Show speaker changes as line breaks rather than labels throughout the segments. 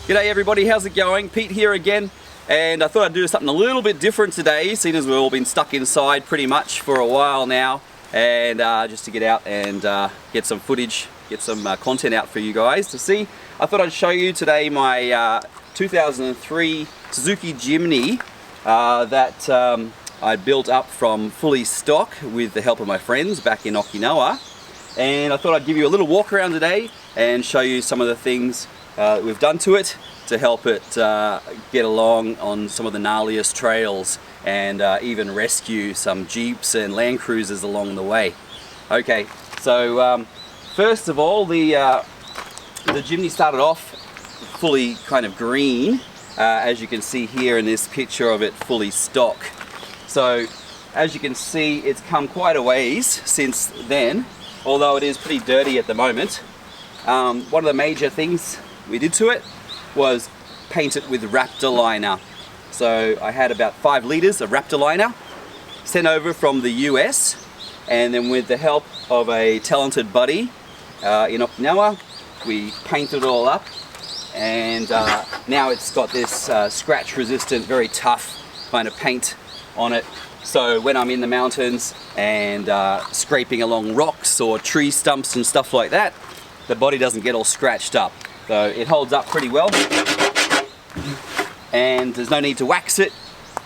G'day everybody, how's it going? Pete here again, and I thought I'd do something a little bit different today, seeing as we've all been stuck inside pretty much for a while now, and just to get out and get some footage, get some content out for you guys to see. I thought I'd show you today my 2003 Suzuki Jimny that I built up from fully stock with the help of my friends back in Okinawa, and I thought I'd give you a little walk around today and show you some of the things we've done to it to help it get along on some of the gnarliest trails, and even rescue some Jeeps and Land Cruisers along the way. Okay, so first of all, the Jimny started off fully kind of green, as you can see here in this picture of it fully stock. So as you can see, it's come quite a ways since then, although it is pretty dirty at the moment. One of the major things we did to it was paint it with Raptor liner. So I had about 5 litres of Raptor liner sent over from the US, and then with the help of a talented buddy in Okinawa, we painted it all up, and now it's got this scratch resistant, very tough kind of paint on it. So when I'm in the mountains and scraping along rocks or tree stumps and stuff like that, the body doesn't get all scratched up. So it holds up pretty well, and there's no need to wax it.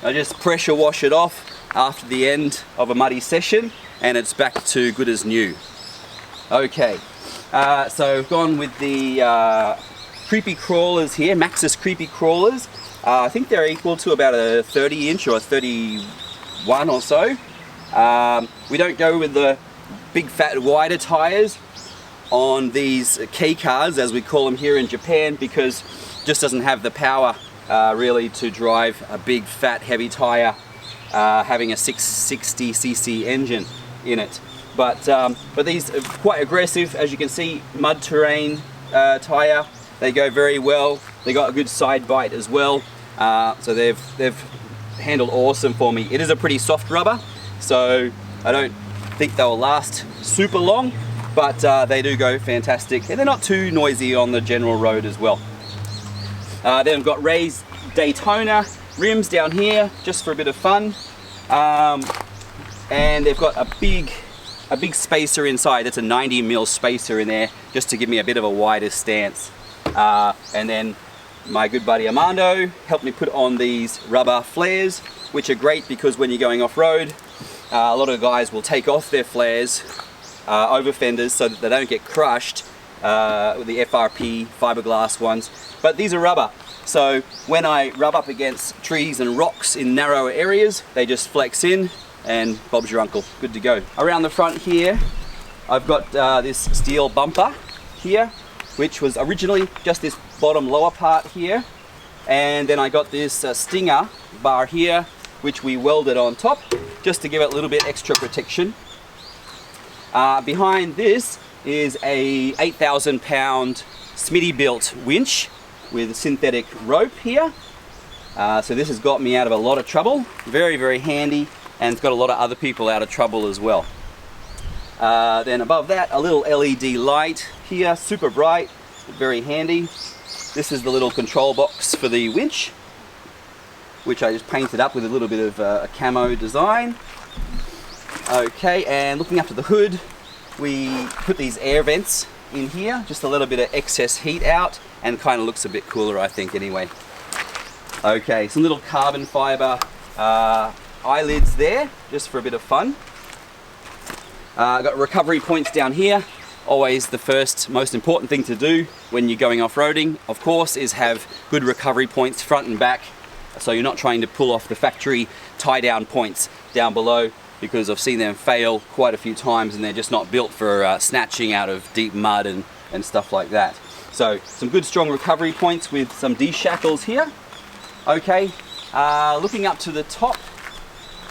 I just pressure wash it off after the end of a muddy session, and it's back to good as new. Okay, so I've gone with the creepy crawlers here, Maxxis creepy crawlers. I think they're equal to about a 30-inch or a 31 or so. We don't go with the big fat wider tires on these kei cars, as we call them here in Japan, because it just doesn't have the power really to drive a big fat heavy tire having a 660cc engine in it. But these are quite aggressive, as you can see, mud terrain tire. They go very well. They got a good side bite as well, so they've handled awesome for me. It is a pretty soft rubber, so I don't think they'll last super long, but they do go fantastic, and they're not too noisy on the general road as well. Then I've got raised Daytona rims down here just for a bit of fun, and they've got a big spacer inside. It's a 90mm spacer in there just to give me a bit of a wider stance. And then my good buddy Armando helped me put on these rubber flares, which are great because when you're going off-road, a lot of guys will take off their flares over fenders so that they don't get crushed with the FRP fiberglass ones. But these are rubber, so when I rub up against trees and rocks in narrower areas, they just flex in and Bob's your uncle, good to go. Around the front here, I've got this steel bumper here, which was originally just this bottom lower part here, and then I got this stinger bar here, which we welded on top just to give it a little bit extra protection. Behind this is a 8,000 pound Smitty built winch with synthetic rope here. So this has got me out of a lot of trouble. Very, very handy, and it's got a lot of other people out of trouble as well. Then above that, a little LED light here, super bright, very handy. This is the little control box for the winch, which I just painted up with a little bit of a camo design. Okay, and looking up to the hood, we put these air vents in here, just a little bit of excess heat out, and kind of looks a bit cooler, I think, anyway. Okay, some little carbon fiber eyelids there, just for a bit of fun. Got recovery points down here. Always the first most important thing to do when you're going off-roading, of course, is have good recovery points front and back, so you're not trying to pull off the factory tie-down points down below, because I've seen them fail quite a few times and they're just not built for snatching out of deep mud and stuff like that. So some good strong recovery points with some D-shackles here. Okay, looking up to the top,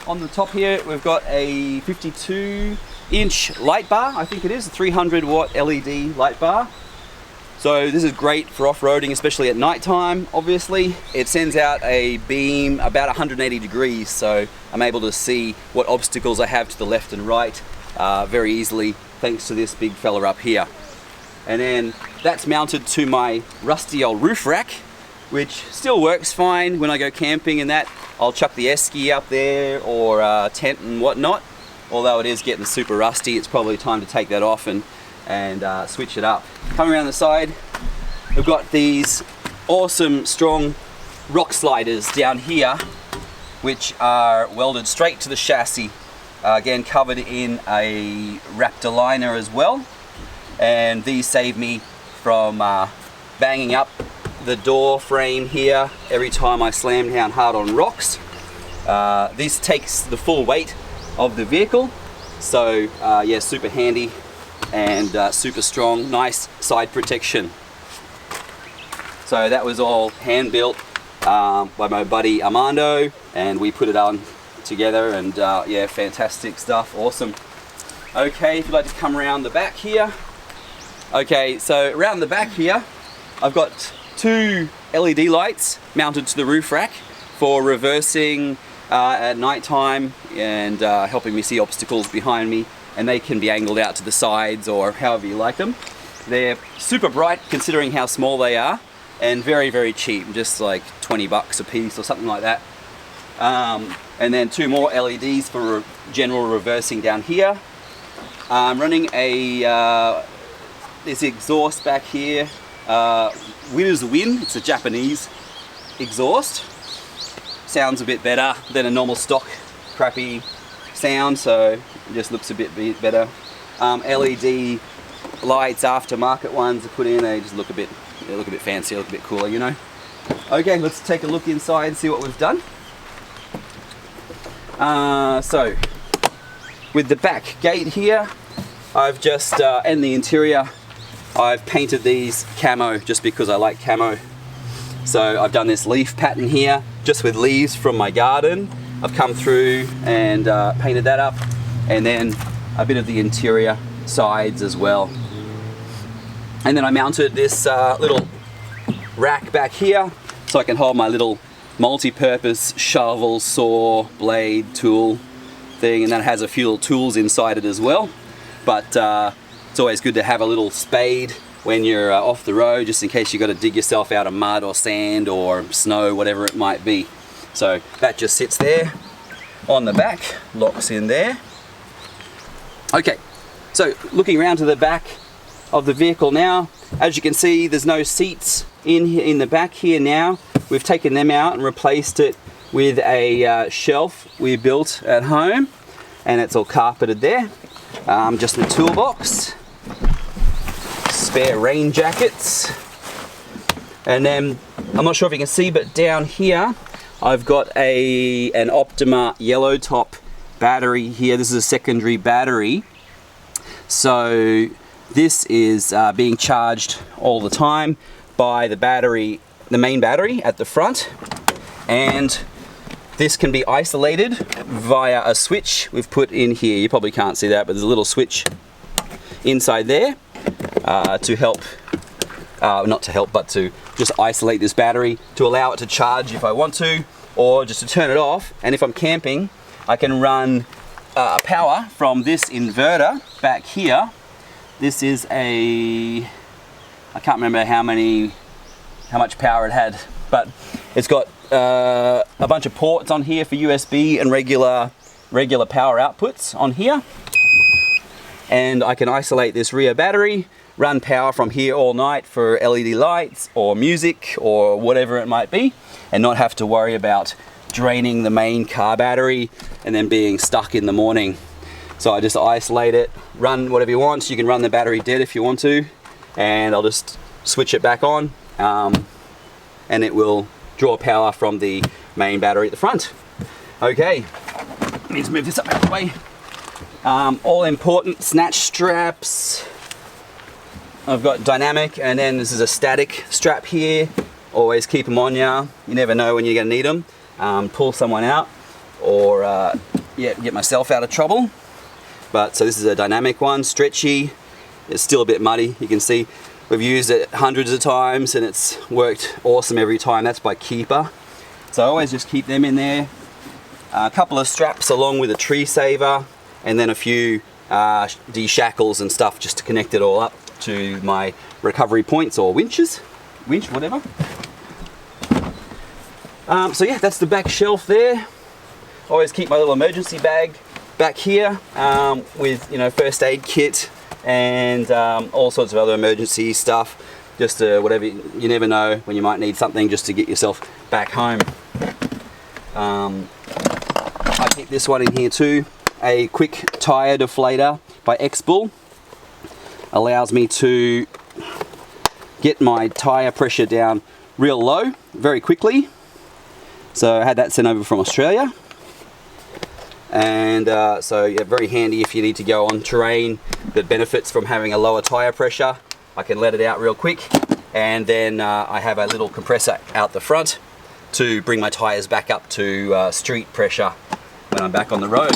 on the top here we've got a 52-inch light bar, I think it is, a 300 watt LED light bar. So this is great for off-roading, especially at night time, obviously. It sends out a beam about 180 degrees, so I'm able to see what obstacles I have to the left and right very easily, thanks to this big fella up here. And then that's mounted to my rusty old roof rack, which still works fine when I go camping and that. I'll chuck the esky up there or tent and whatnot. Although it is getting super rusty, it's probably time to take that off and switch it up. Coming around the side, we've got these awesome strong rock sliders down here, which are welded straight to the chassis. Again, covered in a Raptor liner as well. And these save me from banging up the door frame here every time I slam down hard on rocks. This takes the full weight of the vehicle, so yeah, super handy and super strong, nice side protection. So that was all hand built by my buddy Armando, and we put it on together, and yeah, fantastic stuff, awesome. Okay, if you'd like to come around the back here. Okay, so around the back here, I've got two LED lights mounted to the roof rack for reversing at night time and helping me see obstacles behind me, and they can be angled out to the sides or however you like them. They're super bright considering how small they are, and very, very cheap, just like 20 bucks a piece or something like that. And then two more LEDs for general reversing down here. I'm running a this exhaust back here. Winner's Win, it's a Japanese exhaust. Sounds a bit better than a normal stock crappy sound, so it just looks a bit better. LED lights, aftermarket ones are put in, they just look a bit fancy, look a bit cooler, you know. Okay, let's take a look inside and see what we've done. So with the back gate here, I've just and the interior, I've painted these camo just because I like camo. So I've done this leaf pattern here just with leaves from my garden. I've come through and painted that up, and then a bit of the interior sides as well. And then I mounted this little rack back here so I can hold my little multi-purpose shovel, saw, blade, tool thing, and that has a few little tools inside it as well. But it's always good to have a little spade when you're off the road, just in case you've got to dig yourself out of mud or sand or snow, whatever it might be. So that just sits there on the back, locks in there. Okay, so looking around to the back of the vehicle now, as you can see, there's no seats in the back here now. We've taken them out and replaced it with a shelf we built at home, and it's all carpeted there. Just the toolbox, spare rain jackets, and then I'm not sure if you can see, but down here I've got an Optima yellow top battery here. This is a secondary battery, so this is being charged all the time by the battery, the main battery at the front, and this can be isolated via a switch we've put in here. You probably can't see that, but there's a little switch inside there to help, not to help, but to just isolate this battery to allow it to charge if I want to, or just to turn it off. And if I'm camping, I can run power from this inverter back here. This is I can't remember how much power it had, but it's got a bunch of ports on here for USB and regular power outputs on here. And I can isolate this rear battery, run power from here all night for LED lights or music or whatever it might be, and not have to worry about draining the main car battery and then being stuck in the morning. So I just isolate it, run whatever you want. So you can run the battery dead if you want to, and I'll just switch it back on, and it will draw power from the main battery at the front. Okay, I need to move this up out of the way. All important snatch straps. I've got dynamic, and then this is a static strap here. Always keep them on ya. You never know when you're gonna need them. Pull someone out, or yeah, get myself out of trouble. But so this is a dynamic one, stretchy. It's still a bit muddy. You can see we've used it hundreds of times and it's worked awesome every time. That's by Keeper. So I always just keep them in there. A couple of straps along with a tree saver, and then a few de-shackles and stuff just to connect it all up to my recovery points or winches, whatever. So yeah, that's the back shelf there. Always keep my little emergency bag back here with, you know, first aid kit and all sorts of other emergency stuff. Just whatever, you never know when you might need something just to get yourself back home. I keep this one in here too, a quick tire deflator by X-Bull. Allows me to get my tire pressure down real low very quickly. So I had that sent over from Australia. And so yeah, very handy if you need to go on terrain that benefits from having a lower tire pressure. I can let it out real quick, and then I have a little compressor out the front to bring my tires back up to street pressure when I'm back on the road.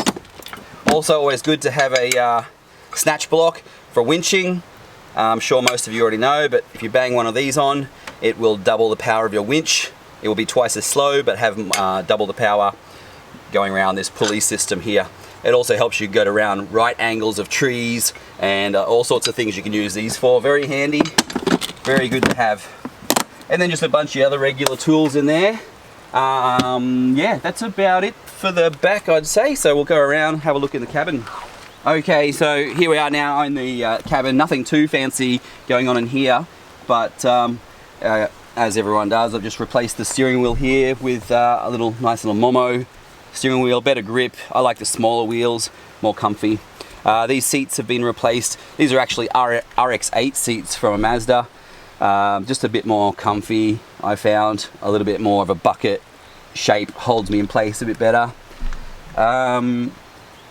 Also always good to have a snatch block for winching. I'm sure most of you already know, but if you bang one of these on, it will double the power of your winch. It will be twice as slow, but have double the power going around this pulley system here. It also helps you get around right angles of trees and all sorts of things you can use these for. Very handy, very good to have. And then just a bunch of other regular tools in there. Yeah, that's about it for the back, I'd say. So we'll go around, have a look in the cabin. Okay, so here we are now in the cabin. Nothing too fancy going on in here, but as everyone does, I've just replaced the steering wheel here with a nice little Momo steering wheel, better grip. I like the smaller wheels, more comfy. These seats have been replaced. These are actually RX-8 seats from a Mazda. Just a bit more comfy, I found. A little bit more of a bucket shape, holds me in place a bit better. And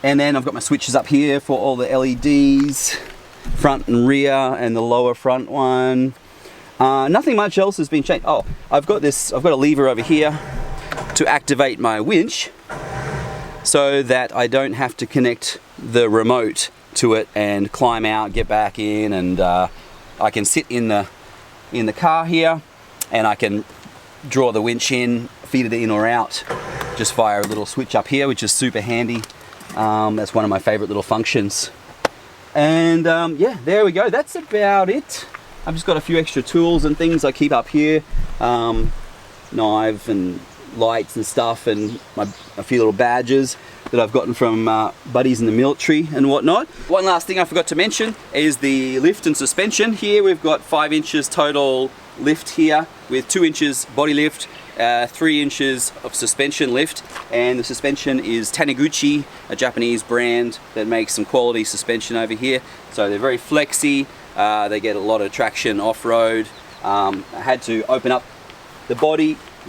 then I've got my switches up here for all the LEDs, front and rear, and the lower front one. Nothing much else has been changed. Oh, I've got a lever over here to activate my winch so that I don't have to connect the remote to it and climb out, get back in, and I can sit in the car here and I can draw the winch in, feed it in or out just via a little switch up here, which is super handy. That's one of my favorite little functions. And yeah, there we go. That's about it. I've just got a few extra tools and things I keep up here. Knife and lights and stuff, and a few little badges that I've gotten from buddies in the military and whatnot. One last thing I forgot to mention is the lift and suspension. Here we've got 5 inches total lift here with 2 inches body lift, 3 inches of suspension lift, and the suspension is Taniguchi, a Japanese brand that makes some quality suspension over here. So they're very flexy, they get a lot of traction off-road. I had to open up the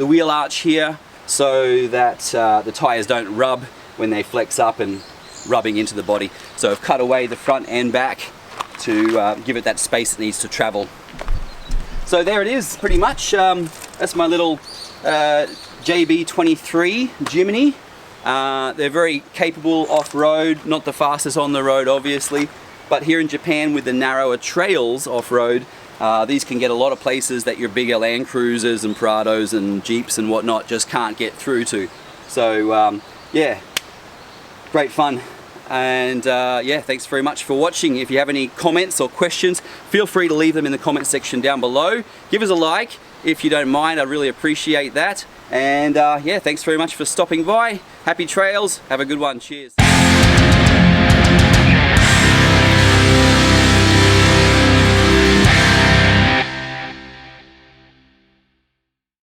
wheel arch here so that the tires don't rub when they flex up and rubbing into the body. So I've cut away the front and back to give it that space it needs to travel. So there it is, pretty much. That's my little JB23 Jimny. They're very capable off-road, not the fastest on the road obviously, but here in Japan with the narrower trails off-road, these can get a lot of places that your bigger Land Cruisers and Prados and Jeeps and whatnot just can't get through to. So yeah, great fun. And yeah, thanks very much for watching. If you have any comments or questions, feel free to leave them in the comment section down below. Give us a like if you don't mind, I'd really appreciate that. And yeah, thanks very much for stopping by. Happy trails, have a good one, cheers.